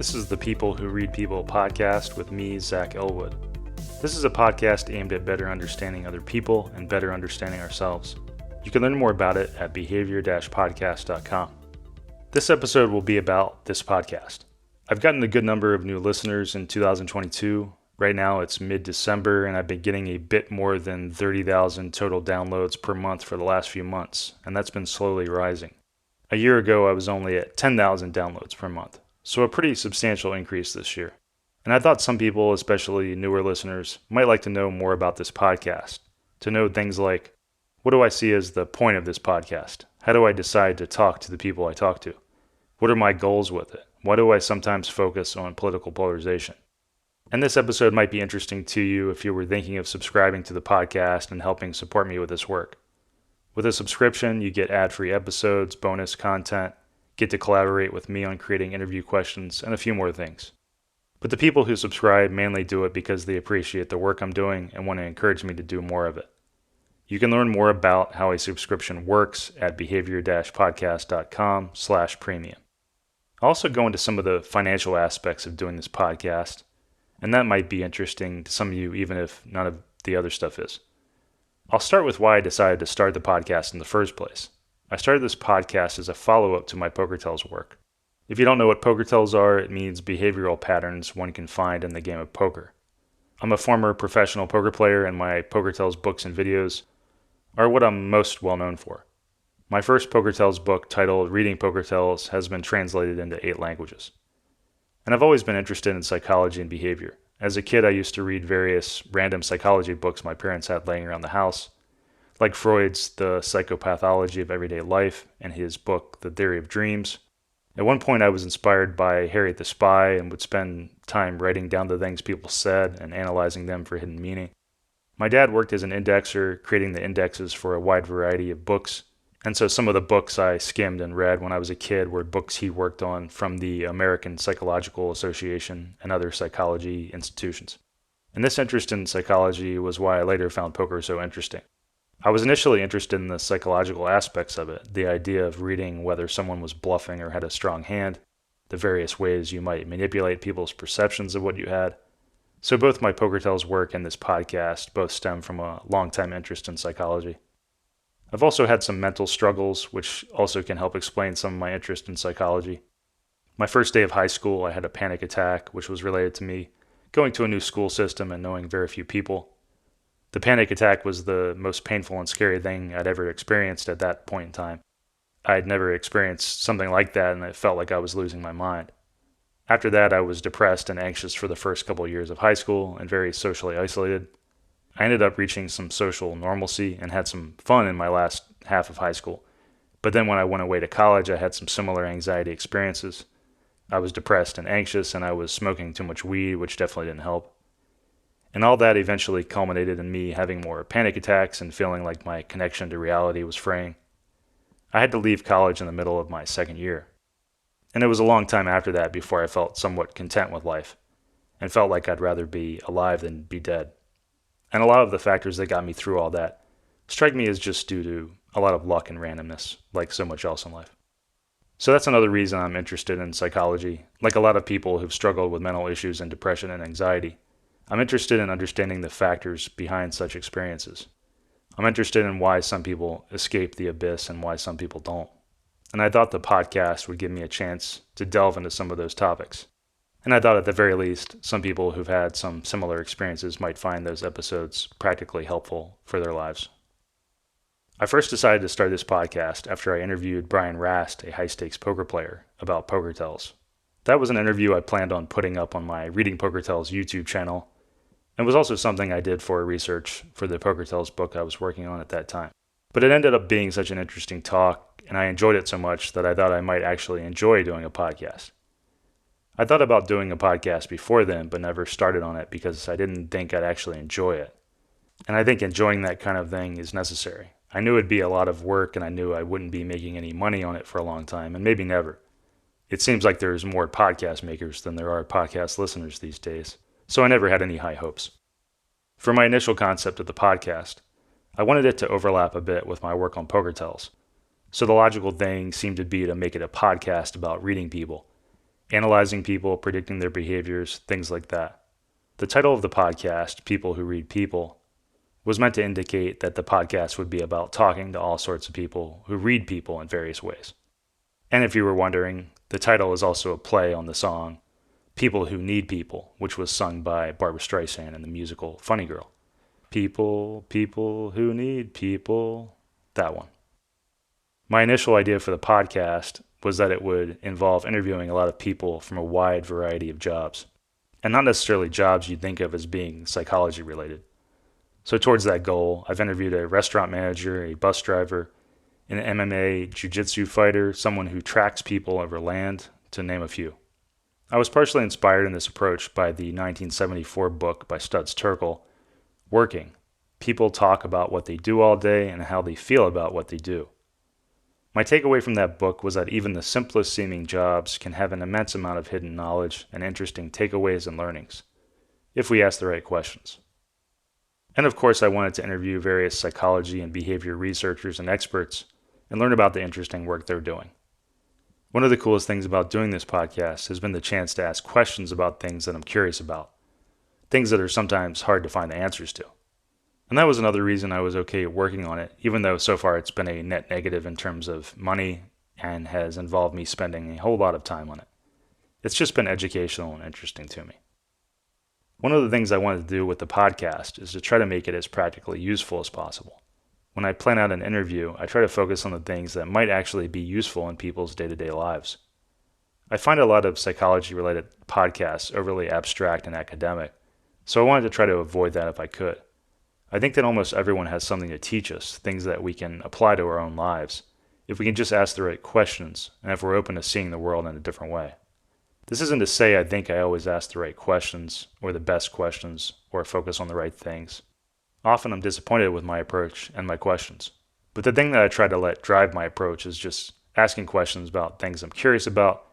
This is the People Who Read People podcast with me, Zach Elwood. This is a podcast aimed at better understanding other people and better understanding ourselves. You can learn more about it at behavior-podcast.com. This episode will be about this podcast. I've gotten a good number of new listeners in 2022. Right now it's mid-December and I've been getting a bit more than 30,000 total downloads per month for the last few months, and that's been slowly rising. A year ago I was only at 10,000 downloads per month, so a pretty substantial increase this year. And I thought some people, especially newer listeners, might like to know more about this podcast, to know things like, what do I see as the point of this podcast? How do I decide to talk to the people I talk to? What are my goals with it? Why do I sometimes focus on political polarization? And this episode might be interesting to you if you were thinking of subscribing to the podcast and helping support me with this work. With a subscription, you get ad-free episodes, bonus content, get to collaborate with me on creating interview questions, and a few more things. But the people who subscribe mainly do it because they appreciate the work I'm doing and want to encourage me to do more of it. You can learn more about how a subscription works at behavior-podcast.com/premium. I'll also go into some of the financial aspects of doing this podcast, and that might be interesting to some of you even if none of the other stuff is. I'll start with why I decided to start the podcast in the first place. I started this podcast as a follow-up to my PokerTells work. If you don't know what PokerTells are, it means behavioral patterns one can find in the game of poker. I'm a former professional poker player, and my PokerTells books and videos are what I'm most well known for. My first PokerTells book, titled Reading PokerTells, has been translated into 8 languages. And I've always been interested in psychology and behavior. As a kid, I used to read various random psychology books my parents had laying around the house, like Freud's The Psychopathology of Everyday Life and his book The Theory of Dreams. At one point, I was inspired by Harriet the Spy and would spend time writing down the things people said and analyzing them for hidden meaning. My dad worked as an indexer, creating the indexes for a wide variety of books, and so some of the books I skimmed and read when I was a kid were books he worked on from the American Psychological Association and other psychology institutions. And this interest in psychology was why I later found poker so interesting. I was initially interested in the psychological aspects of it, the idea of reading whether someone was bluffing or had a strong hand, the various ways you might manipulate people's perceptions of what you had. So both my PokerTells work and this podcast both stem from a long-time interest in psychology. I've also had some mental struggles, which also can help explain some of my interest in psychology. My first day of high school, I had a panic attack, which was related to me going to a new school system and knowing very few people. The panic attack was the most painful and scary thing I'd ever experienced at that point in time. I'd never experienced something like that, and it felt like I was losing my mind. After that, I was depressed and anxious for the first couple years of high school and very socially isolated. I ended up reaching some social normalcy and had some fun in my last half of high school. But then when I went away to college, I had some similar anxiety experiences. I was depressed and anxious, and I was smoking too much weed, which definitely didn't help. And all that eventually culminated in me having more panic attacks and feeling like my connection to reality was fraying. I had to leave college in the middle of my second year. And it was a long time after that before I felt somewhat content with life and felt like I'd rather be alive than be dead. And a lot of the factors that got me through all that strike me as just due to a lot of luck and randomness, like so much else in life. So that's another reason I'm interested in psychology. Like a lot of people who've struggled with mental issues and depression and anxiety, I'm interested in understanding the factors behind such experiences. I'm interested in why some people escape the abyss and why some people don't. And I thought the podcast would give me a chance to delve into some of those topics. And I thought at the very least, some people who've had some similar experiences might find those episodes practically helpful for their lives. I first decided to start this podcast after I interviewed Brian Rast, a high-stakes poker player, about PokerTells. That was an interview I planned on putting up on my Reading PokerTells YouTube channel, and was also something I did for research for the PokerTells book I was working on at that time. But it ended up being such an interesting talk, and I enjoyed it so much that I thought I might actually enjoy doing a podcast. I thought about doing a podcast before then, but never started on it because I didn't think I'd actually enjoy it. And I think enjoying that kind of thing is necessary. I knew it'd be a lot of work, and I knew I wouldn't be making any money on it for a long time, and maybe never. It seems like there's more podcast makers than there are podcast listeners these days, so I never had any high hopes. For my initial concept of the podcast, I wanted it to overlap a bit with my work on PokerTells. So the logical thing seemed to be to make it a podcast about reading people, analyzing people, predicting their behaviors, things like that. The title of the podcast, People Who Read People, was meant to indicate that the podcast would be about talking to all sorts of people who read people in various ways. And if you were wondering, the title is also a play on the song People Who Need People, which was sung by Barbra Streisand in the musical Funny Girl. People who need people, that one. My initial idea for the podcast was that it would involve interviewing a lot of people from a wide variety of jobs, and not necessarily jobs you'd think of as being psychology related. So towards that goal, I've interviewed a restaurant manager, a bus driver, an MMA jiu-jitsu fighter, someone who tracks people over land, to name a few. I was partially inspired in this approach by the 1974 book by Studs Terkel, Working. People talk about what they do all day and how they feel about what they do. My takeaway from that book was that even the simplest seeming jobs can have an immense amount of hidden knowledge and interesting takeaways and learnings, if we ask the right questions. And of course, I wanted to interview various psychology and behavior researchers and experts and learn about the interesting work they're doing. One of the coolest things about doing this podcast has been the chance to ask questions about things that I'm curious about, things that are sometimes hard to find the answers to. And that was another reason I was okay working on it, even though so far it's been a net negative in terms of money and has involved me spending a whole lot of time on it. It's just been educational and interesting to me. One of the things I wanted to do with the podcast is to try to make it as practically useful as possible. When I plan out an interview, I try to focus on the things that might actually be useful in people's day-to-day lives. I find a lot of psychology-related podcasts overly abstract and academic, so I wanted to try to avoid that if I could. I think that almost everyone has something to teach us, things that we can apply to our own lives, if we can just ask the right questions, and if we're open to seeing the world in a different way. This isn't to say I think I always ask the right questions, or the best questions, or focus on the right things. Often I'm disappointed with my approach and my questions. But the thing that I try to let drive my approach is just asking questions about things I'm curious about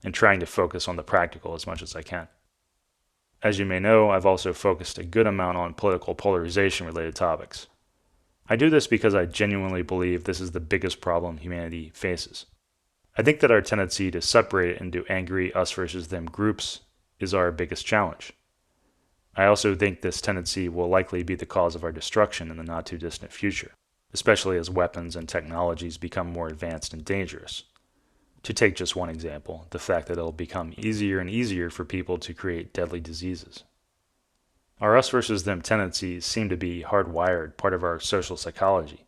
and trying to focus on the practical as much as I can. As you may know, I've also focused a good amount on political polarization related topics. I do this because I genuinely believe this is the biggest problem humanity faces. I think that our tendency to separate it into angry us versus them groups is our biggest challenge. I also think this tendency will likely be the cause of our destruction in the not too distant future, especially as weapons and technologies become more advanced and dangerous. To take just one example, the fact that it'll become easier and easier for people to create deadly diseases. Our us versus them tendencies seem to be hardwired, part of our social psychology.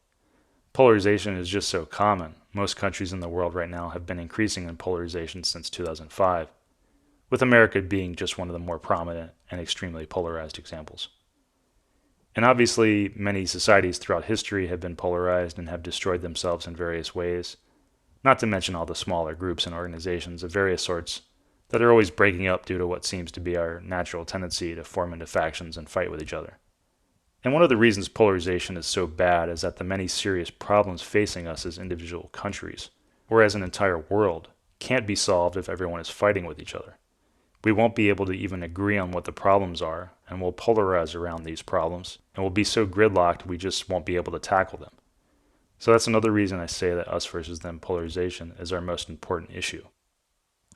Polarization is just so common. Most countries in the world right now have been increasing in polarization since 2005, with America being just one of the more prominent and extremely polarized examples. And obviously, many societies throughout history have been polarized and have destroyed themselves in various ways, not to mention all the smaller groups and organizations of various sorts that are always breaking up due to what seems to be our natural tendency to form into factions and fight with each other. And one of the reasons polarization is so bad is that the many serious problems facing us as individual countries, or as an entire world, can't be solved if everyone is fighting with each other. We won't be able to even agree on what the problems are, and we'll polarize around these problems, and we'll be so gridlocked we just won't be able to tackle them. So that's another reason I say that us versus them polarization is our most important issue.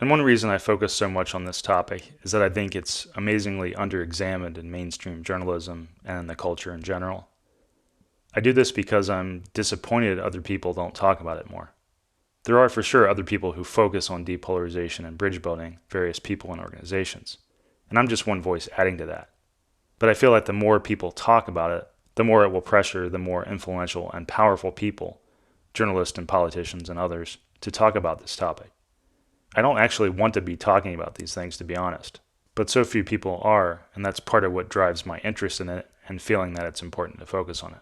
And one reason I focus so much on this topic is that I think it's amazingly underexamined in mainstream journalism and in the culture in general. I do this because I'm disappointed other people don't talk about it more. There are for sure other people who focus on depolarization and bridge building, various people and organizations, and I'm just one voice adding to that. But I feel like the more people talk about it, the more it will pressure the more influential and powerful people, journalists and politicians and others, to talk about this topic. I don't actually want to be talking about these things, to be honest, but so few people are, and that's part of what drives my interest in it and feeling that it's important to focus on it.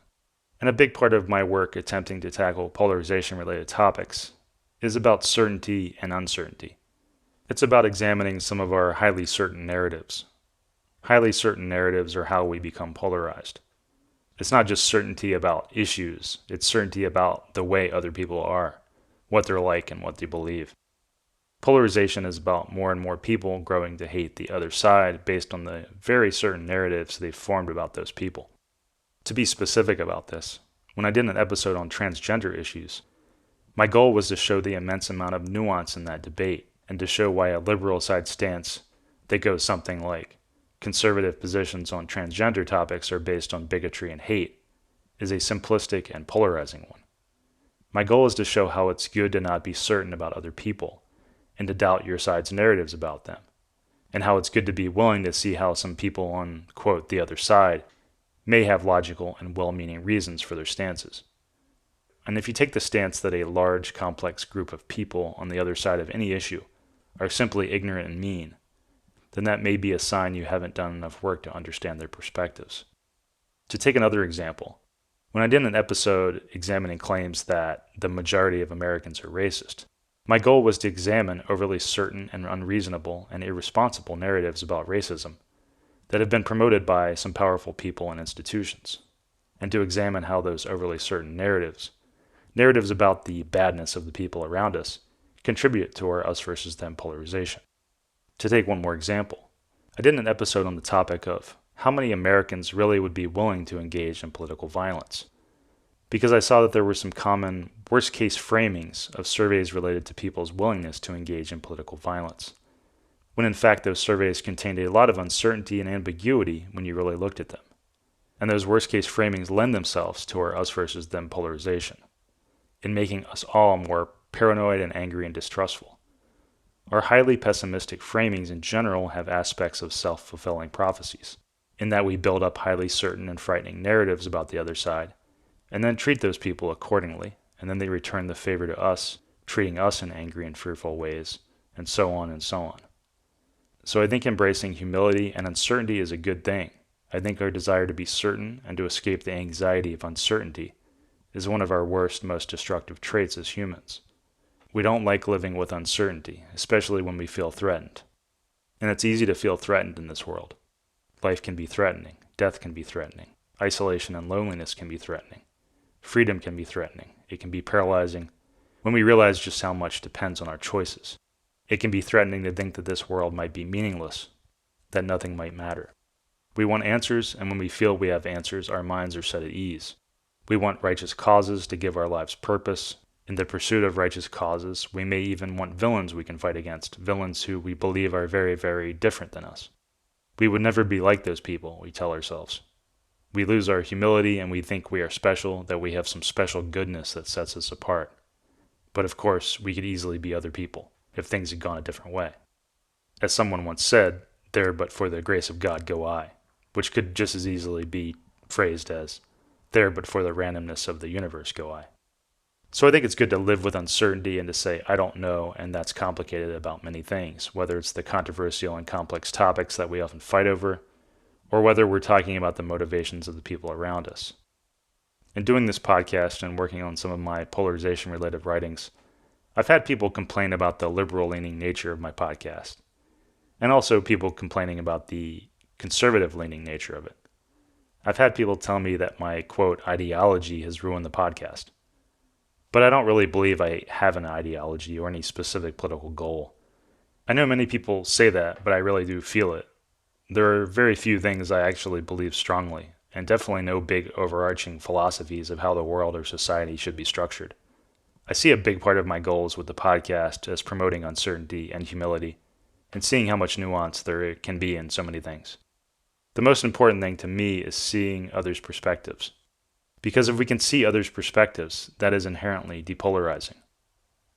And a big part of my work attempting to tackle polarization-related topics is about certainty and uncertainty. It's about examining some of our highly certain narratives. Highly certain narratives are how we become polarized. It's not just certainty about issues, it's certainty about the way other people are, what they're like and what they believe. Polarization is about more and more people growing to hate the other side based on the very certain narratives they've formed about those people. To be specific about this, when I did an episode on transgender issues, my goal was to show the immense amount of nuance in that debate and to show why a liberal side stance that goes something like conservative positions on transgender topics are based on bigotry and hate is a simplistic and polarizing one. My goal is to show how it's good to not be certain about other people and to doubt your side's narratives about them, and how it's good to be willing to see how some people on, quote, the other side may have logical and well-meaning reasons for their stances. And if you take the stance that a large, complex group of people on the other side of any issue are simply ignorant and mean, then that may be a sign you haven't done enough work to understand their perspectives. To take another example, when I did an episode examining claims that the majority of Americans are racist, my goal was to examine overly certain and unreasonable and irresponsible narratives about racism that have been promoted by some powerful people and institutions, and to examine how those overly certain narratives about the badness of the people around us, contribute to our us versus them polarization. To take one more example, I did an episode on the topic of how many Americans really would be willing to engage in political violence, because I saw that there were some common worst-case framings of surveys related to people's willingness to engage in political violence, when in fact those surveys contained a lot of uncertainty and ambiguity when you really looked at them. And those worst-case framings lend themselves to our us versus them polarization, in making us all more paranoid and angry and distrustful. Our highly pessimistic framings in general have aspects of self-fulfilling prophecies, in that we build up highly certain and frightening narratives about the other side, and then treat those people accordingly, and then they return the favor to us, treating us in angry and fearful ways, and so on and so on. So I think embracing humility and uncertainty is a good thing. I think our desire to be certain and to escape the anxiety of uncertainty is one of our worst, most destructive traits as humans. We don't like living with uncertainty, especially when we feel threatened. And it's easy to feel threatened in this world. Life can be threatening, death can be threatening, isolation and loneliness can be threatening, freedom can be threatening, it can be paralyzing when we realize just how much depends on our choices. It can be threatening to think that this world might be meaningless, that nothing might matter. We want answers, and when we feel we have answers, our minds are set at ease. We want righteous causes to give our lives purpose. In the pursuit of righteous causes, we may even want villains we can fight against, villains who we believe are very, very different than us. We would never be like those people, we tell ourselves. We lose our humility and we think we are special, that we have some special goodness that sets us apart. But of course, we could easily be other people if things had gone a different way. As someone once said, "There but for the grace of God go I," which could just as easily be phrased as, "There but for the randomness of the universe go I." So I think it's good to live with uncertainty and to say, I don't know, and that's complicated about many things, whether it's the controversial and complex topics that we often fight over, or whether we're talking about the motivations of the people around us. In doing this podcast and working on some of my polarization-related writings, I've had people complain about the liberal-leaning nature of my podcast, and also people complaining about the conservative-leaning nature of it. I've had people tell me that my, quote, ideology has ruined the podcast. But I don't really believe I have an ideology or any specific political goal. I know many people say that, but I really do feel it. There are very few things I actually believe strongly, and definitely no big overarching philosophies of how the world or society should be structured. I see a big part of my goals with the podcast as promoting uncertainty and humility, and seeing how much nuance there can be in so many things. The most important thing to me is seeing others' perspectives. Because if we can see others' perspectives, that is inherently depolarizing.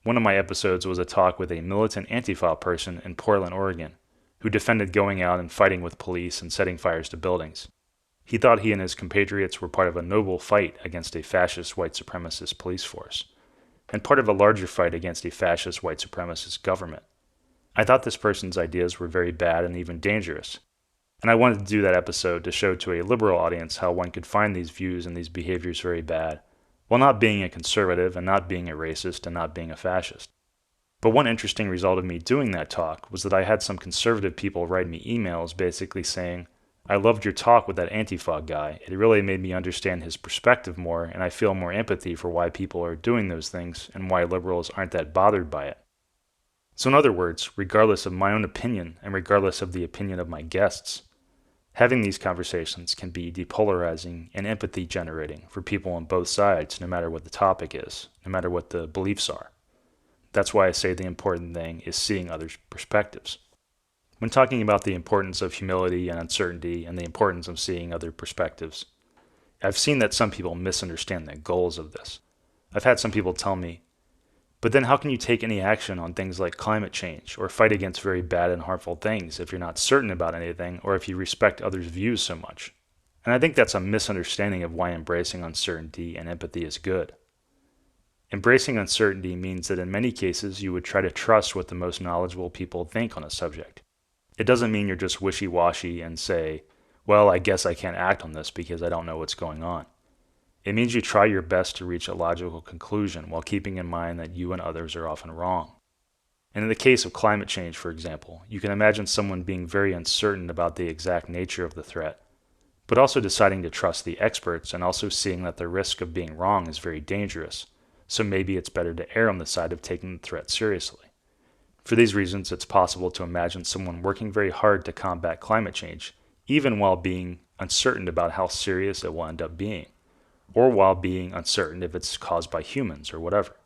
One of my episodes was a talk with a militant Antifa person in Portland, Oregon, who defended going out and fighting with police and setting fires to buildings. He thought he and his compatriots were part of a noble fight against a fascist white supremacist police force, and part of a larger fight against a fascist white supremacist government. I thought this person's ideas were very bad and even dangerous. And I wanted to do that episode to show to a liberal audience how one could find these views and these behaviors very bad, while not being a conservative and not being a racist and not being a fascist. But one interesting result of me doing that talk was that I had some conservative people write me emails basically saying, "I loved your talk with that Antifa guy. It really made me understand his perspective more, and I feel more empathy for why people are doing those things and why liberals aren't that bothered by it." So in other words, regardless of my own opinion and regardless of the opinion of my guests, having these conversations can be depolarizing and empathy generating for people on both sides, no matter what the topic is, no matter what the beliefs are. That's why I say the important thing is seeing others' perspectives. When talking about the importance of humility and uncertainty and the importance of seeing other perspectives, I've seen that some people misunderstand the goals of this. I've had some people tell me, but then how can you take any action on things like climate change or fight against very bad and harmful things if you're not certain about anything or if you respect others' views so much? And I think that's a misunderstanding of why embracing uncertainty and empathy is good. Embracing uncertainty means that in many cases you would try to trust what the most knowledgeable people think on a subject. It doesn't mean you're just wishy-washy and say, well, I guess I can't act on this because I don't know what's going on. It means you try your best to reach a logical conclusion while keeping in mind that you and others are often wrong. And in the case of climate change, for example, you can imagine someone being very uncertain about the exact nature of the threat, but also deciding to trust the experts and also seeing that the risk of being wrong is very dangerous, so maybe it's better to err on the side of taking the threat seriously. For these reasons, it's possible to imagine someone working very hard to combat climate change, even while being uncertain about how serious it will end up being, or while being uncertain if it's caused by humans or whatever.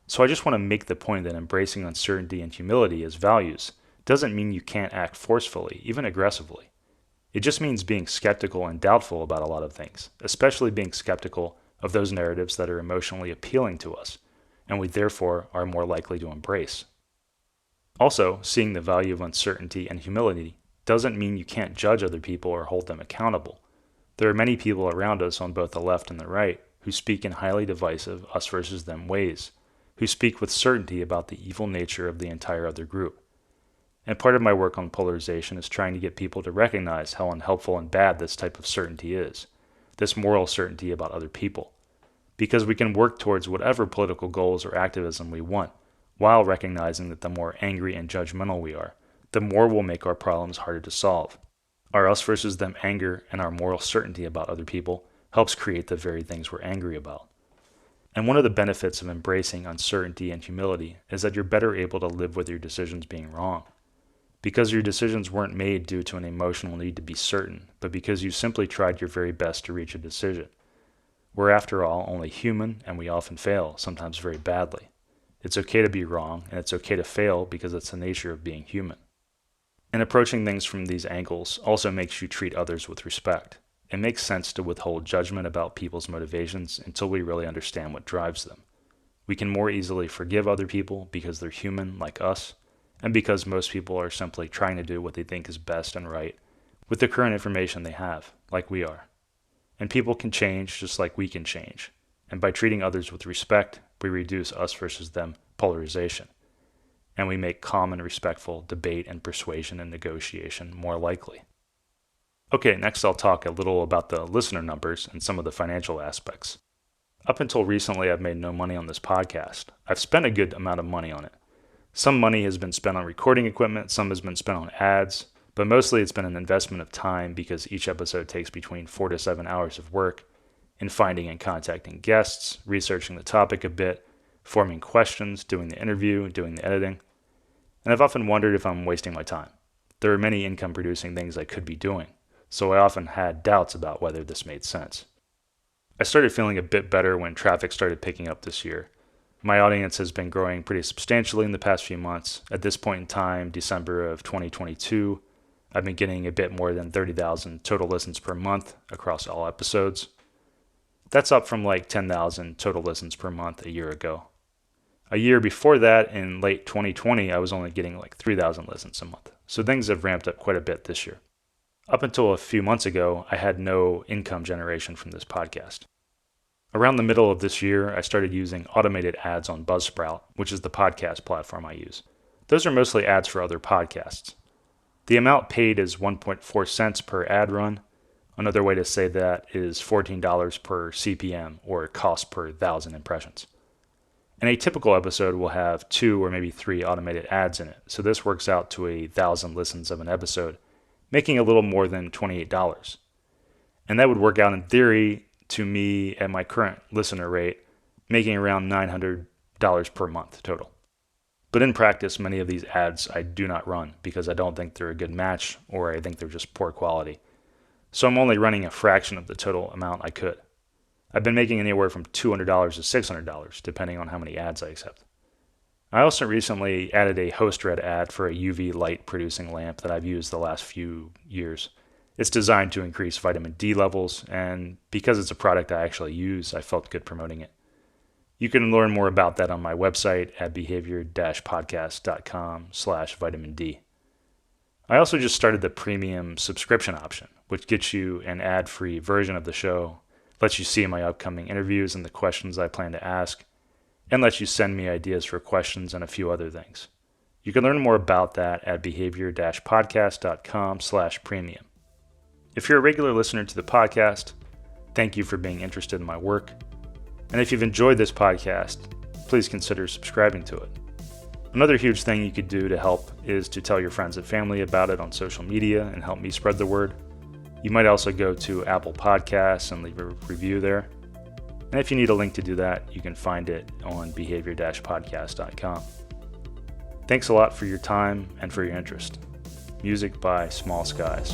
So I just want to make the point that embracing uncertainty and humility as values doesn't mean you can't act forcefully, even aggressively. It just means being skeptical and doubtful about a lot of things, especially being skeptical of those narratives that are emotionally appealing to us, and we therefore are more likely to embrace. Also, seeing the value of uncertainty and humility doesn't mean you can't judge other people or hold them accountable. There are many people around us on both the left and the right who speak in highly divisive us versus them ways, who speak with certainty about the evil nature of the entire other group. And part of my work on polarization is trying to get people to recognize how unhelpful and bad this type of certainty is, this moral certainty about other people, because we can work towards whatever political goals or activism we want, while recognizing that the more angry and judgmental we are, the more we'll make our problems harder to solve. Our us versus them anger and our moral certainty about other people helps create the very things we're angry about. And one of the benefits of embracing uncertainty and humility is that you're better able to live with your decisions being wrong. Because your decisions weren't made due to an emotional need to be certain, but because you simply tried your very best to reach a decision. We're, after all, only human, and we often fail, sometimes very badly. It's okay to be wrong, and it's okay to fail because it's the nature of being human. And approaching things from these angles also makes you treat others with respect. It makes sense to withhold judgment about people's motivations until we really understand what drives them. We can more easily forgive other people because they're human like us, and because most people are simply trying to do what they think is best and right with the current information they have, like we are. And people can change just like we can change. And by treating others with respect, we reduce us versus them polarization. And we make calm and respectful debate and persuasion and negotiation more likely. Okay, next I'll talk a little about the listener numbers and some of the financial aspects. Up until recently, I've made no money on this podcast. I've spent a good amount of money on it. Some money has been spent on recording equipment, some has been spent on ads, but mostly it's been an investment of time because each episode takes between 4 to 7 hours of work in finding and contacting guests, researching the topic a bit, forming questions, doing the interview, doing the editing. And I've often wondered if I'm wasting my time. There are many income-producing things I could be doing, so I often had doubts about whether this made sense. I started feeling a bit better when traffic started picking up this year. My audience has been growing pretty substantially in the past few months. At this point in time, December of 2022, I've been getting a bit more than 30,000 total listens per month across all episodes. That's up from like 10,000 total listens per month a year ago. A year before that, in late 2020, I was only getting like 3,000 listens a month. So things have ramped up quite a bit this year. Up until a few months ago, I had no income generation from this podcast. Around the middle of this year, I started using automated ads on Buzzsprout, which is the podcast platform I use. Those are mostly ads for other podcasts. The amount paid is 1.4 cents per ad run. Another way to say that is $14 per CPM, or cost per 1,000 impressions. And a typical episode will have 2 or maybe 3 automated ads in it, so this works out to 1,000 listens of an episode, making a little more than $28. And that would work out in theory to me at my current listener rate, making around $900 per month total. But in practice, many of these ads I do not run because I don't think they're a good match or I think they're just poor quality. So I'm only running a fraction of the total amount I could. I've been making anywhere from $200 to $600 depending on how many ads I accept. I also recently added a host-read ad for a UV light producing lamp that I've used the last few years. It's designed to increase vitamin D levels, and because it's a product I actually use, I felt good promoting it. You can learn more about that on my website at behavior-podcast.com/vitamin D. I also just started the premium subscription option, which gets you an ad-free version of the show, lets you see my upcoming interviews and the questions I plan to ask, and lets you send me ideas for questions and a few other things. You can learn more about that at behavior-podcast.com/premium. If you're a regular listener to the podcast, thank you for being interested in my work. And if you've enjoyed this podcast, please consider subscribing to it. Another huge thing you could do to help is to tell your friends and family about it on social media and help me spread the word. You might also go to Apple Podcasts and leave a review there. And if you need a link to do that, you can find it on behavior-podcast.com. Thanks a lot for your time and for your interest. Music by Small Skies.